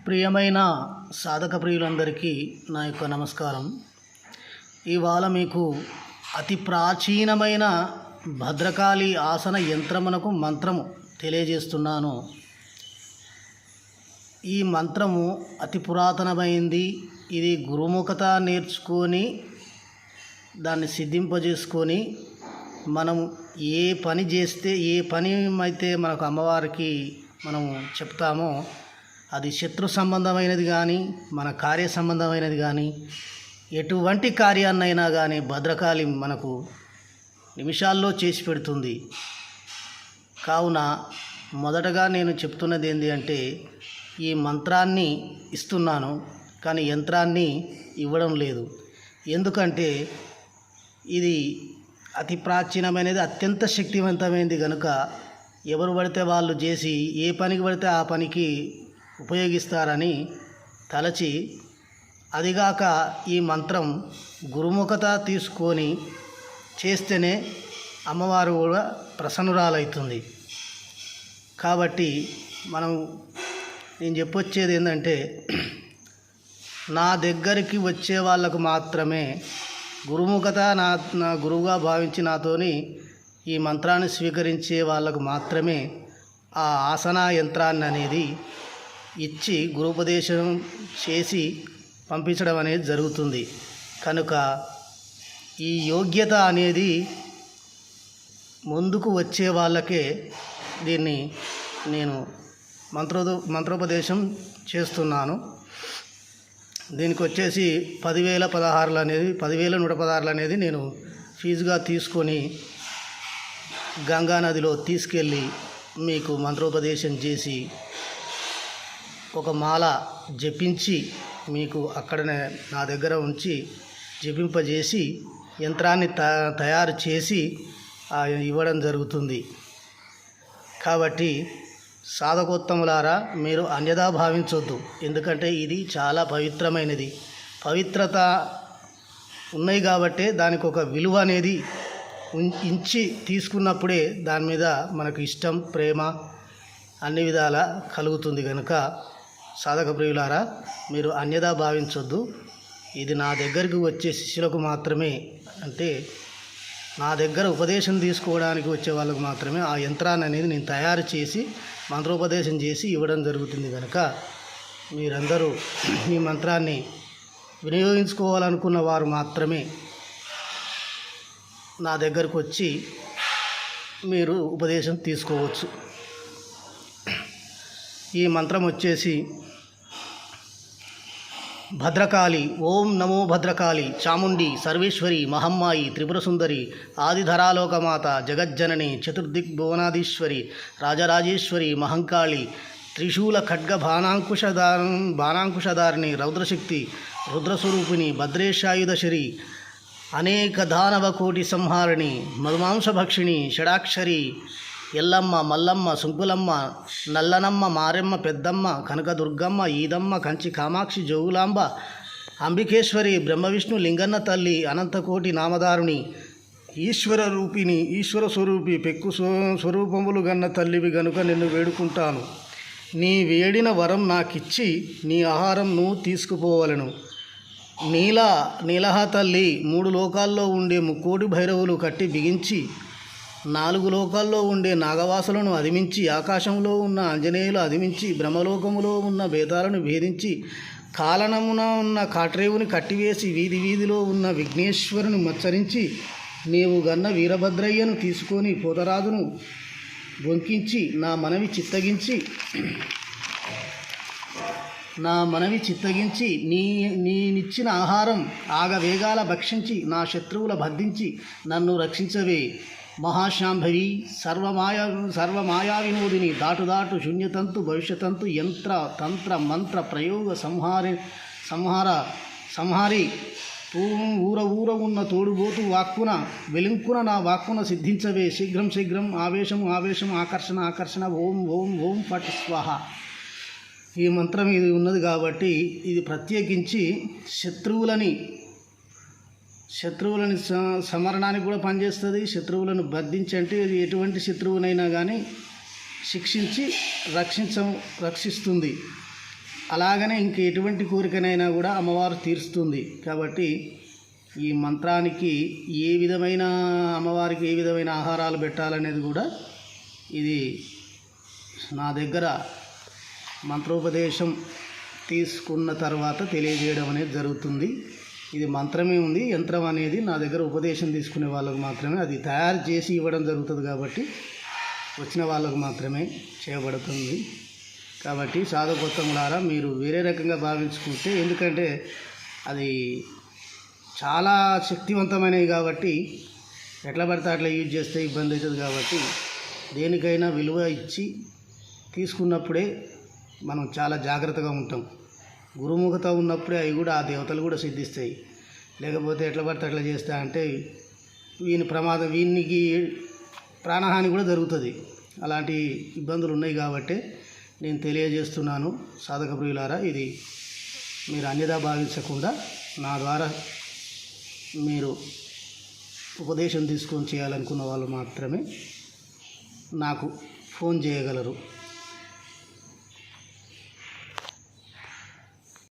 ప్రియమైన సాధక ప్రియులందరికీ నా యొక్క నమస్కారం. ఇవాళ మీకు అతి ప్రాచీనమైన భద్రకాళి ఆసన యంత్రమునకు మంత్రము తెలియజేస్తున్నాను. ఈ మంత్రము అతి పురాతనమైంది. ఇది గురుముఖత నేర్చుకొని దాన్ని సిద్ధింపజేసుకొని మనం ఏ పని చేస్తే, ఏ పని అయితే మనకు అమ్మవారికి మనము చెప్తామో అది శత్రు సంబంధమైనది కానీ, మన కార్య సంబంధమైనది కానీ, ఎటువంటి కార్యాన్నైనా కానీ భద్రకాళి మనకు నిమిషాల్లో చేసి పెడుతుంది. కావున మొదటగా నేను చెప్తున్నది ఏంటి అంటే, ఈ మంత్రాన్ని ఇస్తున్నాను కానీ యంత్రాన్ని ఇవ్వడం లేదు. ఎందుకంటే ఇది అతి ప్రాచీనమైనది, అత్యంత శక్తివంతమైనది కనుక ఎవరు పడితే వాళ్ళు చేసి ఏ పనికి పడితే ఆ పనికి ఉపయోగిస్తారని తలచి, అదిగాక ఈ మంత్రం గురుముఖత తీసుకొని చేస్తేనే అమ్మవారు కూడా ప్రసన్నురాలవుతుంది. కాబట్టి నేను చెప్పొచ్చేది ఏంటంటే, నా దగ్గరికి వచ్చే వాళ్ళకు మాత్రమే గురుముఖత నా గురువుగా భావించి నాతోని ఈ మంత్రాన్ని స్వీకరించే వాళ్ళకు మాత్రమే ఆ ఆసన యంత్రాన్ని అనేది ఇచ్చి గురుపదేశం చేసి పంపించడం అనేది జరుగుతుంది. కనుక ఈ యోగ్యత అనేది ముందుకు వచ్చే వాళ్ళకే దీన్ని నేను మంత్రోపదేశం చేస్తున్నాను. దీనికి వచ్చేసి 10,116 అనేది నేను ఫీజుగా తీసుకొని గంగానదిలో తీసుకెళ్ళి మీకు మంత్రోపదేశం చేసి ఒక మాల జపించి మీకు అక్కడనే నా దగ్గర ఉంచి జపింపజేసి యంత్రాన్ని తయారు చేసి ఇవ్వడం జరుగుతుంది. కాబట్టి సాధకోత్తములారా, మీరు అన్యథా భావించొద్దు. ఎందుకంటే ఇది చాలా పవిత్రమైనది. పవిత్రత ఉన్నాయి కాబట్టే దానికి ఒక విలువ అనేది ఇంచి తీసుకున్నప్పుడే దాని మీద మనకు ఇష్టం, ప్రేమ అన్ని విధాలా కలుగుతుంది. కనుక సాధక ప్రియులారా, మీరు అన్యథా భావించొద్దు. ఇది నా దగ్గరికి వచ్చే శిష్యులకు మాత్రమే, అంటే నా దగ్గర ఉపదేశం తీసుకోవడానికి వచ్చే వాళ్ళకు మాత్రమే ఆ యంత్రాన్ని అనేది నేను తయారు చేసి మంత్రోపదేశం చేసి ఇవ్వడం జరుగుతుంది. కనుక మీరందరూ ఈ మంత్రాన్ని వినియోగించుకోవాలనుకున్న వారు మాత్రమే నా దగ్గరకు వచ్చి మీరు ఉపదేశం తీసుకోవచ్చు. ఈ మంత్రం వచ్చేసి భద్రకాళి. ఓం నమో భద్రకాళి, చాముండి, సర్వేశ్వరి, మహమ్మాయి, త్రిపురసుందరి, ఆదిధరాలోకమాత, జగజ్జనని, చతుర్దిగ్భువనాధీశ్వరి, రాజరాజేశ్వరి, మహంకాళి, త్రిశూల ఖడ్గ బాణాంకుశధారిణి, రౌద్రశక్తి, రుద్రస్వరూపిణి, భద్రేశాయుధశరి, అనేక దానవ కోటి సంహారిణి, మధుమాంసభక్షిణి, షడాక్షరి, ఎల్లమ్మ, మల్లమ్మ, సుంకులమ్మ, నల్లనమ్మ, మారెమ్మ, పెద్దమ్మ, కనకదుర్గమ్మ, ఈదమ్మ, కంచి కామాక్షి, జోగులాంబ, అంబికేశ్వరి, బ్రహ్మవిష్ణు లింగన్న తల్లి, అనంతకోటి నామధారుని, ఈశ్వర రూపిణి, ఈశ్వర స్వరూపి, పెక్కు స్వరూపములు గన్న తల్లివి గనుక నిన్ను వేడుకుంటాను. నీ వేడిన వరం నాకిచ్చి నీ ఆహారం నువ్వు తీసుకుపోవలను. నీలహ తల్లి 3 లోకాల్లో ఉండే ముక్కోటి భైరవులు కట్టి బిగించి 4 లోకాల్లో ఉండే నాగవాసులను అదిమించి, ఆకాశంలో ఉన్న ఆంజనేయులు అదిమించి, బ్రహ్మలోకములో ఉన్న భేదాలను భేదించి, కాలనమున ఉన్న కాట్రేవుని కట్టివేసి, వీధి వీధిలో ఉన్న విఘ్నేశ్వరుని మచ్చరించి, నీవు గన్న వీరభద్రయ్యను తీసుకొని పోతరాజును బొంకించి నా మనవి చిత్తగించి నేనిచ్చిన ఆహారం ఆగవేగాల భక్షించి నా శత్రువుల బద్ధించి నన్ను రక్షించవే. మహాశాంభవి, సర్వమాయా వినోదిని, దాటు శూన్యతంతు భవిష్యతంతు యంత్ర తంత్ర మంత్ర ప్రయోగ సంహారి ఊర ఉన్న తోడుబోతు వాక్కున వెలుంకున నా వాక్కున సిద్ధించవే. శీఘ్రం ఆవేశం ఆకర్షణ ఓం ఓం ఓం ఫట్ స్వాహ. ఈ మంత్రం ఇది ఉన్నది కాబట్టి ఇది ప్రత్యేకించి శత్రువులని సమరణానికి కూడా పనిచేస్తుంది. శత్రువులను బంధించి, అంటే ఎటువంటి శత్రువునైనా కానీ శిక్షించి రక్షిస్తుంది. అలాగనే ఇంక ఎటువంటి కోరికనైనా కూడా అమ్మవారు తీరుస్తుంది. కాబట్టి ఈ మంత్రానికి ఏ విధమైన అమ్మవారికి ఏ విధమైన ఆహారాలు పెట్టాలనేది కూడా ఇది నా దగ్గర మంత్రోపదేశం తీసుకున్న తర్వాత తెలియజేయడం అనేది జరుగుతుంది. ఇది మంత్రమే ఉంది, యంత్రం అనేది నా దగ్గర ఉపదేశం తీసుకునే వాళ్ళకు మాత్రమే అది తయారు చేసి ఇవ్వడం జరుగుతుంది. కాబట్టి వచ్చిన వాళ్ళకు మాత్రమే చేయబడుతుంది. కాబట్టి సాధుకోత్తములారా, మీరు వేరే రకంగా భావించుకుంటే, ఎందుకంటే అది చాలా శక్తివంతమైనవి కాబట్టి ఎట్లా పడితే అట్లా యూజ్ చేస్తే ఇబ్బంది అవుతుంది. కాబట్టి దేనికైనా విలువ ఇచ్చి తీసుకున్నప్పుడే మనం చాలా జాగ్రత్తగా ఉంటాం. గురుముఖత ఉన్నప్పుడే అవి కూడా ఆ దేవతలు కూడా సిద్ధిస్తాయి. లేకపోతే ఎట్లా పడితే అట్లా చేస్తా అంటే వీనికి ప్రాణహాని కూడా జరుగుతుంది. అలాంటి ఇబ్బందులు ఉన్నాయి కాబట్టి నేను తెలియజేస్తున్నాను. సాధక ప్రియులారా, ఇది మీరు అన్యదా భావించకుండా నా ద్వారా మీరు ఉపదేశం తీసుకొని చేయాలనుకున్న వాళ్ళు మాత్రమే నాకు ఫోన్ చేయగలరు.